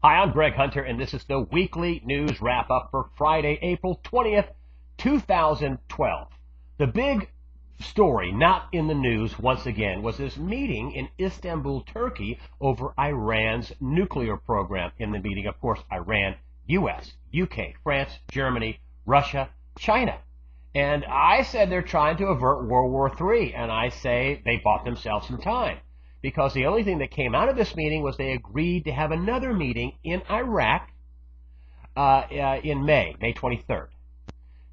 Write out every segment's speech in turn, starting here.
Hi, I'm Greg Hunter, and this is the weekly news wrap-up for Friday, April 20th, 2012. The big story not in the news, once again, was this meeting in Istanbul, Turkey, over Iran's nuclear program. In the meeting, of course, Iran, U.S., UK, France, Germany, Russia, China. And I said they're trying to avert World War III, and I say they bought themselves some time. Because the only thing that came out of this meeting was they agreed to have another meeting in Iraq in May 23rd.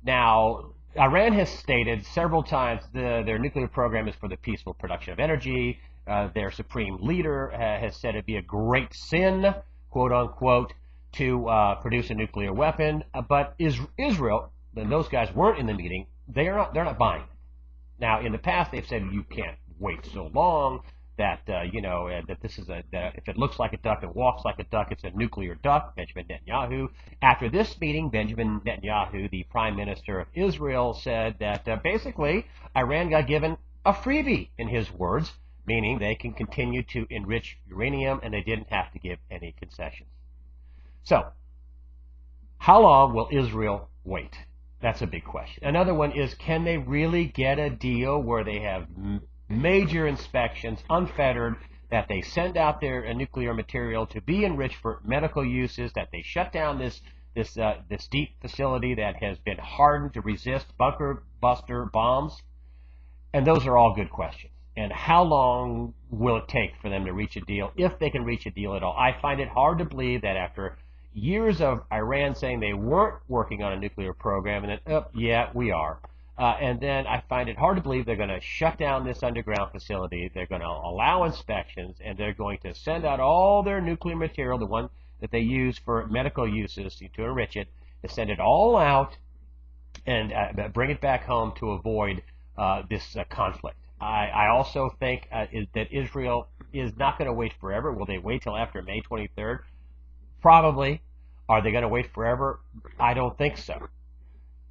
Now, Iran has stated several times their nuclear program is for the peaceful production of energy. Their supreme leader has said it'd be a great sin, quote unquote, to produce a nuclear weapon. But Israel, and those guys weren't in the meeting, they're not buying it. Now, in the past, they've said you can't wait so long. That that this is that if it looks like a duck and walks like a duck, it's a nuclear duck. Benjamin Netanyahu. After this meeting, Benjamin Netanyahu, the Prime Minister of Israel, said that basically Iran got given a freebie, in his words, meaning they can continue to enrich uranium and they didn't have to give any concessions. So, how long will Israel wait? That's a big question. Another one is, can they really get a deal where they have major inspections, unfettered, that they send out their nuclear material to be enriched for medical uses, that they shut down this deep facility that has been hardened to resist bunker buster bombs? And those are all good questions. And how long will it take for them to reach a deal, if they can reach a deal at all? I find it hard to believe that after years of Iran saying they weren't working on a nuclear program, and then, yeah, we are. And then I find it hard to believe they're going to shut down this underground facility. They're going to allow inspections, and they're going to send out all their nuclear material, the one that they use for medical uses to enrich it, to send it all out and bring it back home to avoid this conflict. I also think that Israel is not going to wait forever. Will they wait till after May 23rd? Probably. Are they going to wait forever? I don't think so.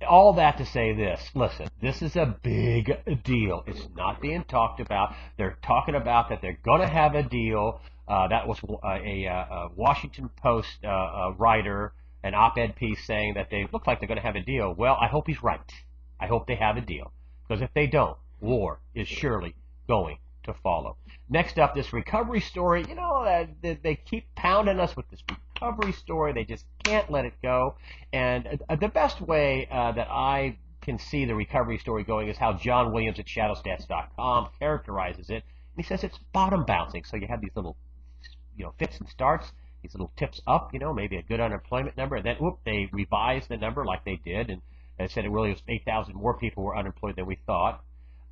All that to say this, listen, this is a big deal. It's not being talked about. They're talking about that they're going to have a deal. That was a Washington Post writer, an op-ed piece saying that they look like they're going to have a deal. Well, I hope he's right. I hope they have a deal. Because if they don't, war is surely going to follow. Next up, this recovery story. You know, they keep pounding us with this recovery story. They just can't let it go. And the best way that I can see the recovery story going is how John Williams at shadowstats.com characterizes it. And he says it's bottom bouncing. So you have these little, fits and starts, these little tips up, maybe a good unemployment number, and then whoop, they revise the number like they did, and they said it really was 8,000 more people were unemployed than we thought.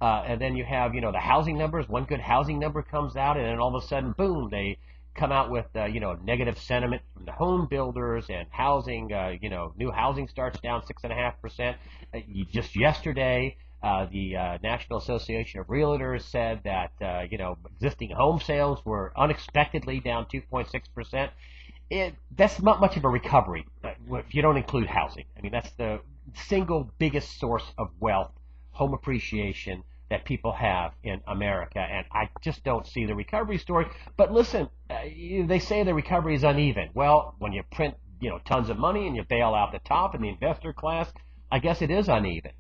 And then you have, the housing numbers. One good housing number comes out, and then all of a sudden, boom, they come out with, negative sentiment from the home builders and housing. New housing starts down 6.5%. Just yesterday, the National Association of Realtors said that, existing home sales were unexpectedly down 2.6%. That's not much of a recovery if you don't include housing. I mean, that's the single biggest source of wealth, home appreciation, that people have in America, and I just don't see the recovery story. But listen, they say the recovery is uneven. Well, when you print, tons of money and you bail out the top and the investor class, I guess it is uneven.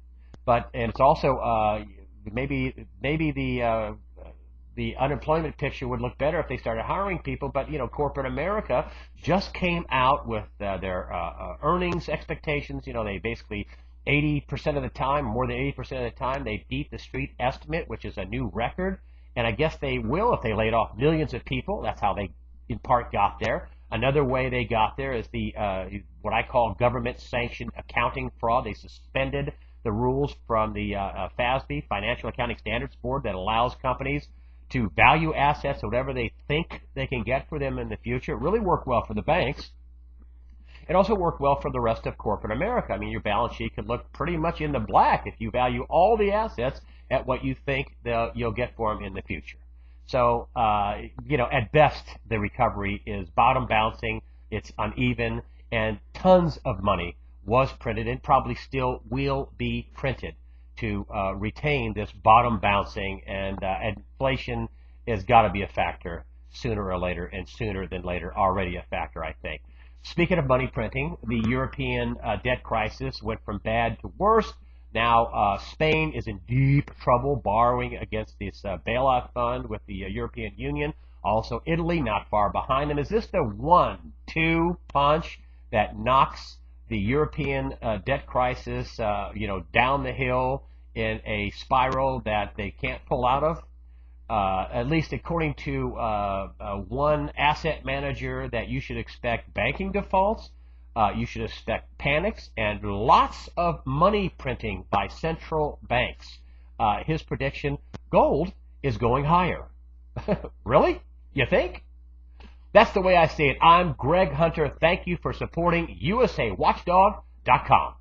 And it's also maybe the unemployment picture would look better if they started hiring people. But corporate America just came out with their earnings expectations. They basically 80% of the time, more than 80% of the time, they beat the street estimate, which is a new record. And I guess they will if they laid off millions of people. That's how they, in part, got there. Another way they got there is the what I call government-sanctioned accounting fraud. They suspended the rules from the FASB, Financial Accounting Standards Board, that allows companies to value assets whatever they think they can get for them in the future. It really worked well for the banks. It also worked well for the rest of corporate America. I mean, your balance sheet could look pretty much in the black if you value all the assets at what you think you'll get for them in the future. So, at best, the recovery is bottom bouncing, it's uneven, and tons of money was printed and probably still will be printed to retain this bottom bouncing, and inflation has got to be a factor. sooner or later, and sooner than later already a factor, I think. Speaking of money printing, the European debt crisis went from bad to worse. Now Spain is in deep trouble borrowing against this bailout fund with the European Union. Also Italy not far behind them. Is this the 1-2 punch that knocks the European debt crisis down the hill in a spiral that they can't pull out of? At least according to one asset manager, that you should expect banking defaults, you should expect panics, and lots of money printing by central banks. His prediction, gold is going higher. Really? You think? That's the way I see it. I'm Greg Hunter. Thank you for supporting USAWatchdog.com.